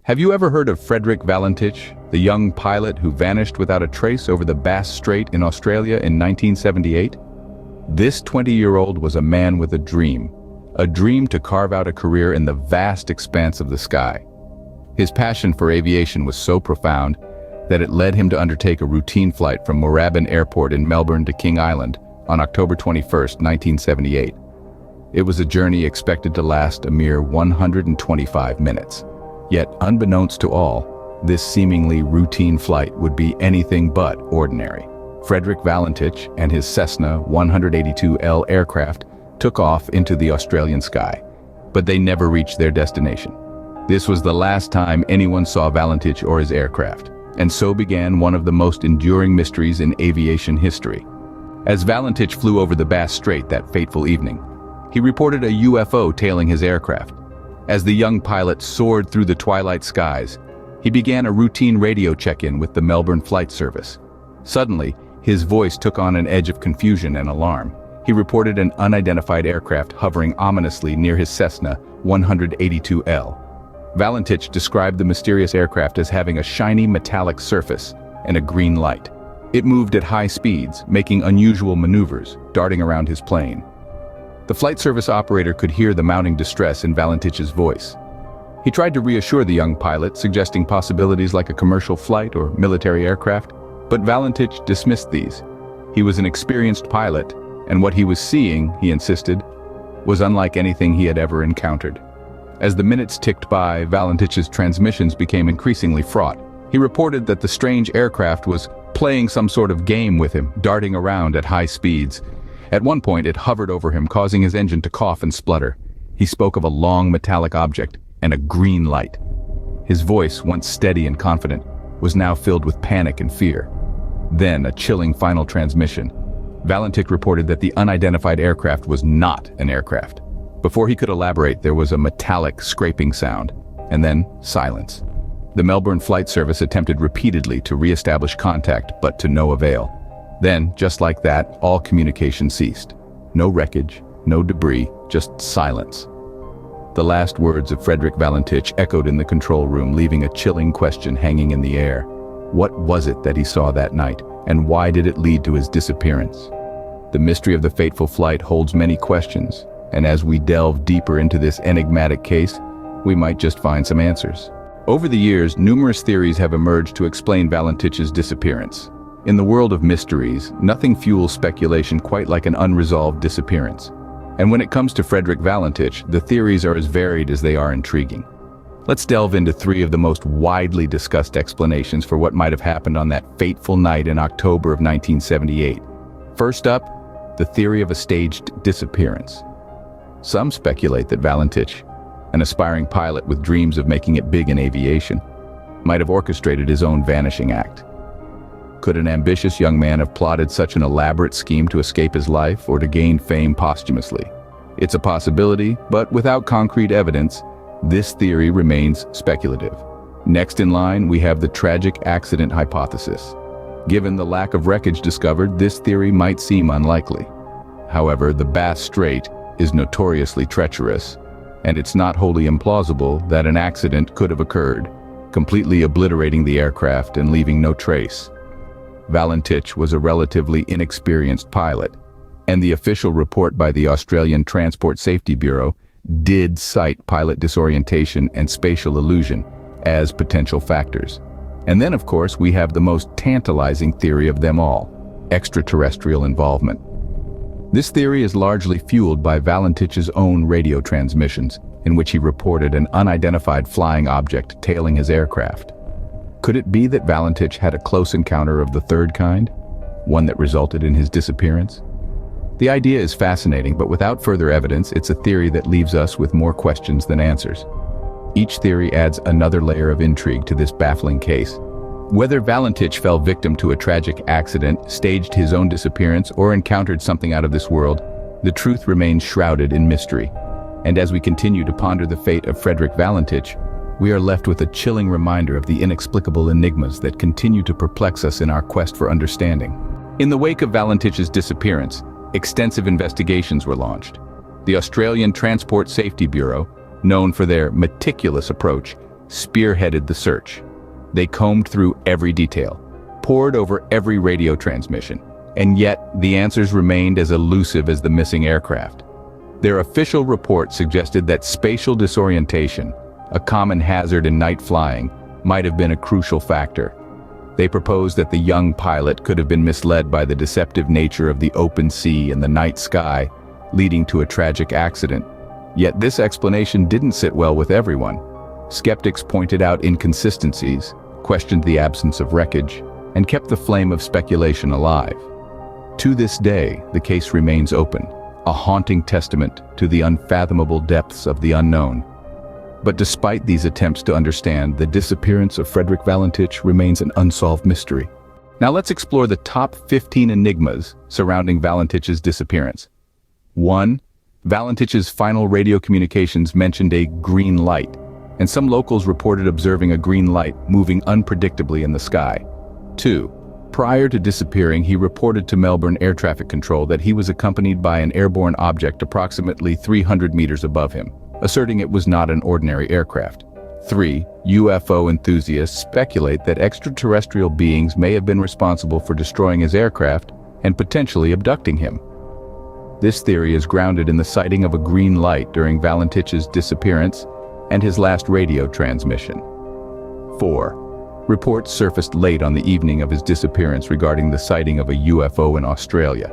Have you ever heard of Frederich Valentich, the young pilot who vanished without a trace over the Bass Strait in Australia in 1978? This 20-year-old was a man with a dream to carve out a career in the vast expanse of the sky. His passion for aviation was so profound that it led him to undertake a routine flight from Moorabbin Airport in Melbourne to King Island on October 21, 1978. It was a journey expected to last a mere 125 minutes. Yet, unbeknownst to all, this seemingly routine flight would be anything but ordinary. Frederich Valentich and his Cessna 182L aircraft took off into the Australian sky, but they never reached their destination. This was the last time anyone saw Valentich or his aircraft, and so began one of the most enduring mysteries in aviation history. As Valentich flew over the Bass Strait that fateful evening, he reported a UFO tailing his aircraft. As the young pilot soared through the twilight skies, he began a routine radio check-in with the Melbourne Flight Service. Suddenly, his voice took on an edge of confusion and alarm. He reported an unidentified aircraft hovering ominously near his Cessna 182L. Valentich described the mysterious aircraft as having a shiny metallic surface and a green light. It moved at high speeds, making unusual maneuvers, darting around his plane. The flight service operator could hear the mounting distress in Valentich's voice. He tried to reassure the young pilot, suggesting possibilities like a commercial flight or military aircraft, but Valentich dismissed these. He was an experienced pilot, and what he was seeing, he insisted, was unlike anything he had ever encountered. As the minutes ticked by, Valentich's transmissions became increasingly fraught. He reported that the strange aircraft was playing some sort of game with him, darting around at high speeds. At one point, it hovered over him, causing his engine to cough and splutter. He spoke of a long metallic object and a green light. His voice, once steady and confident, was now filled with panic and fear. Then, a chilling final transmission. Valentich reported that the unidentified aircraft was not an aircraft. Before he could elaborate, there was a metallic scraping sound, and then silence. The Melbourne Flight Service attempted repeatedly to re-establish contact, but to no avail. Then, just like that, all communication ceased. No wreckage, no debris, just silence. The last words of Frederich Valentich echoed in the control room, leaving a chilling question hanging in the air. What was it that he saw that night, and why did it lead to his disappearance? The mystery of the fateful flight holds many questions, and as we delve deeper into this enigmatic case, we might just find some answers. Over the years, numerous theories have emerged to explain Valentich's disappearance. In the world of mysteries, nothing fuels speculation quite like an unresolved disappearance. And when it comes to Frederich Valentich, the theories are as varied as they are intriguing. Let's delve into three of the most widely discussed explanations for what might have happened on that fateful night in October of 1978. First up, the theory of a staged disappearance. Some speculate that Valentich, an aspiring pilot with dreams of making it big in aviation, might have orchestrated his own vanishing act. Could an ambitious young man have plotted such an elaborate scheme to escape his life or to gain fame posthumously? It's a possibility, but without concrete evidence, this theory remains speculative. Next in line, we have the tragic accident hypothesis. Given the lack of wreckage discovered, this theory might seem unlikely. However, the Bass Strait is notoriously treacherous, and it's not wholly implausible that an accident could have occurred, completely obliterating the aircraft and leaving no trace. Valentich was a relatively inexperienced pilot, and the official report by the Australian Transport Safety Bureau did cite pilot disorientation and spatial illusion as potential factors. And then, of course, we have the most tantalizing theory of them all, extraterrestrial involvement. This theory is largely fueled by Valentich's own radio transmissions, in which he reported an unidentified flying object tailing his aircraft. Could it be that Valentich had a close encounter of the third kind, one that resulted in his disappearance? The idea is fascinating, but without further evidence, it's a theory that leaves us with more questions than answers. Each theory adds another layer of intrigue to this baffling case. Whether Valentich fell victim to a tragic accident, staged his own disappearance, or encountered something out of this world, the truth remains shrouded in mystery. And as we continue to ponder the fate of Frederich Valentich, we are left with a chilling reminder of the inexplicable enigmas that continue to perplex us in our quest for understanding. In the wake of Valentich's disappearance, extensive investigations were launched. The Australian Transport Safety Bureau, known for their meticulous approach, spearheaded the search. They combed through every detail, pored over every radio transmission, and yet the answers remained as elusive as the missing aircraft. Their official report suggested that spatial disorientation, a common hazard in night flying, might have been a crucial factor. They proposed that the young pilot could have been misled by the deceptive nature of the open sea and the night sky, leading to a tragic accident. Yet this explanation didn't sit well with everyone. Skeptics pointed out inconsistencies, questioned the absence of wreckage, and kept the flame of speculation alive. To this day, the case remains open, a haunting testament to the unfathomable depths of the unknown. But despite these attempts to understand, the disappearance of Frederich Valentich remains an unsolved mystery. Now let's explore the top 15 enigmas surrounding Valentich's disappearance. 1. Valentich's final radio communications mentioned a green light, and some locals reported observing a green light moving unpredictably in the sky. 2. Prior to disappearing, he reported to Melbourne Air Traffic Control that he was accompanied by an airborne object approximately 300 meters above him, asserting it was not an ordinary aircraft. 3. UFO enthusiasts speculate that extraterrestrial beings may have been responsible for destroying his aircraft and potentially abducting him. This theory is grounded in the sighting of a green light during Valentich's disappearance and his last radio transmission. 4. Reports surfaced late on the evening of his disappearance regarding the sighting of a UFO in Australia.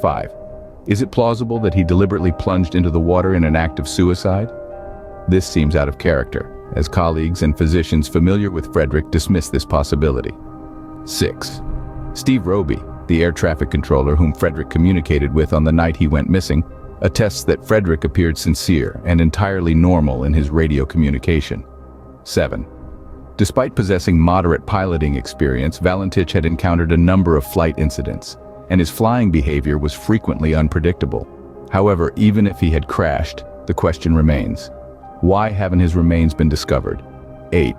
5. Is it plausible that he deliberately plunged into the water in an act of suicide? This seems out of character, as colleagues and physicians familiar with Frederich dismiss this possibility. 6. Steve Roby, the air traffic controller whom Frederich communicated with on the night he went missing, attests that Frederich appeared sincere and entirely normal in his radio communication. 7. Despite possessing moderate piloting experience, Valentich had encountered a number of flight incidents, and his flying behavior was frequently unpredictable. However, even if he had crashed, the question remains: why haven't his remains been discovered? 8.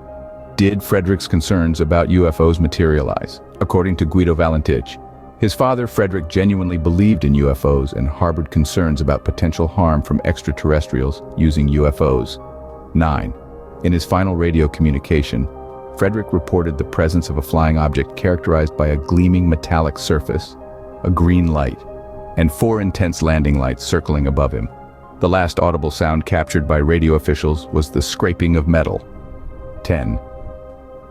Did Frederick's concerns about UFOs materialize? According to Guido Valentich, his father Frederich genuinely believed in UFOs and harbored concerns about potential harm from extraterrestrials using UFOs. 9. In his final radio communication, Frederich reported the presence of a flying object characterized by a gleaming metallic surface, a green light, and 4 intense landing lights circling above him. The last audible sound captured by radio officials was the scraping of metal. 10.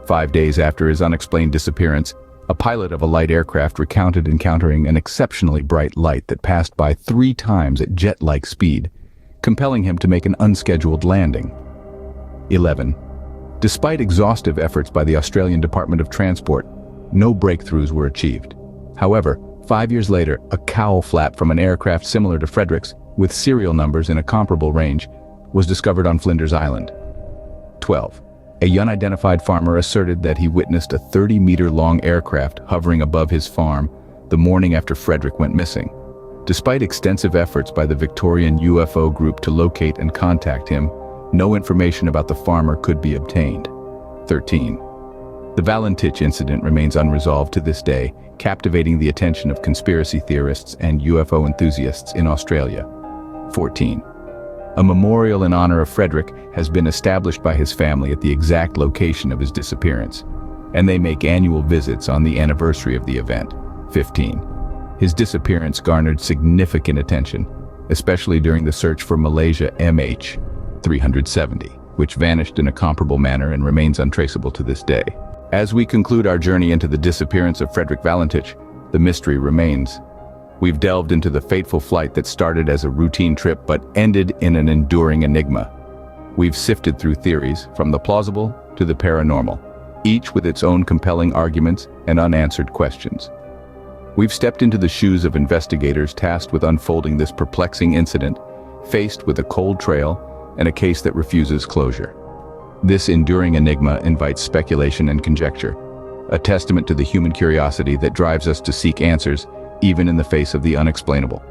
5 days after his unexplained disappearance, a pilot of a light aircraft recounted encountering an exceptionally bright light that passed by 3 times at jet-like speed, compelling him to make an unscheduled landing. 11. Despite exhaustive efforts by the Australian Department of Transport, no breakthroughs were achieved. However, 5 years later, a cowl flap from an aircraft similar to Frederick's, with serial numbers in a comparable range, was discovered on Flinders Island. 12. A unidentified farmer asserted that he witnessed a 30-meter-long aircraft hovering above his farm the morning after Frederich went missing. Despite extensive efforts by the Victorian UFO group to locate and contact him, no information about the farmer could be obtained. 13. The Valentich incident remains unresolved to this day, captivating the attention of conspiracy theorists and UFO enthusiasts in Australia. 14. A memorial in honor of Frederich has been established by his family at the exact location of his disappearance, and they make annual visits on the anniversary of the event. 15. His disappearance garnered significant attention, especially during the search for Malaysia MH370, which vanished in a comparable manner and remains untraceable to this day. As we conclude our journey into the disappearance of Frederich Valentich, the mystery remains. We've delved into the fateful flight that started as a routine trip but ended in an enduring enigma. We've sifted through theories, from the plausible to the paranormal, each with its own compelling arguments and unanswered questions. We've stepped into the shoes of investigators tasked with unfolding this perplexing incident, faced with a cold trail and a case that refuses closure. This enduring enigma invites speculation and conjecture, a testament to the human curiosity that drives us to seek answers even in the face of the unexplainable.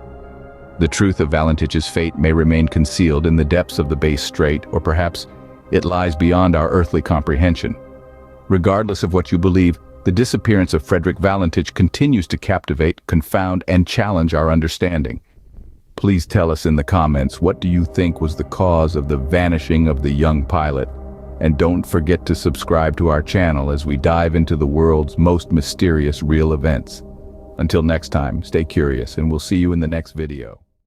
The truth of Valentich's fate may remain concealed in the depths of the Bass Strait, or perhaps it lies beyond our earthly comprehension. Regardless of what you believe, the disappearance of Frederich Valentich continues to captivate, confound, and challenge our understanding. Please tell us in the comments, what do you think was the cause of the vanishing of the young pilot? And don't forget to subscribe to our channel as we dive into the world's most mysterious real events. Until next time, stay curious and we'll see you in the next video.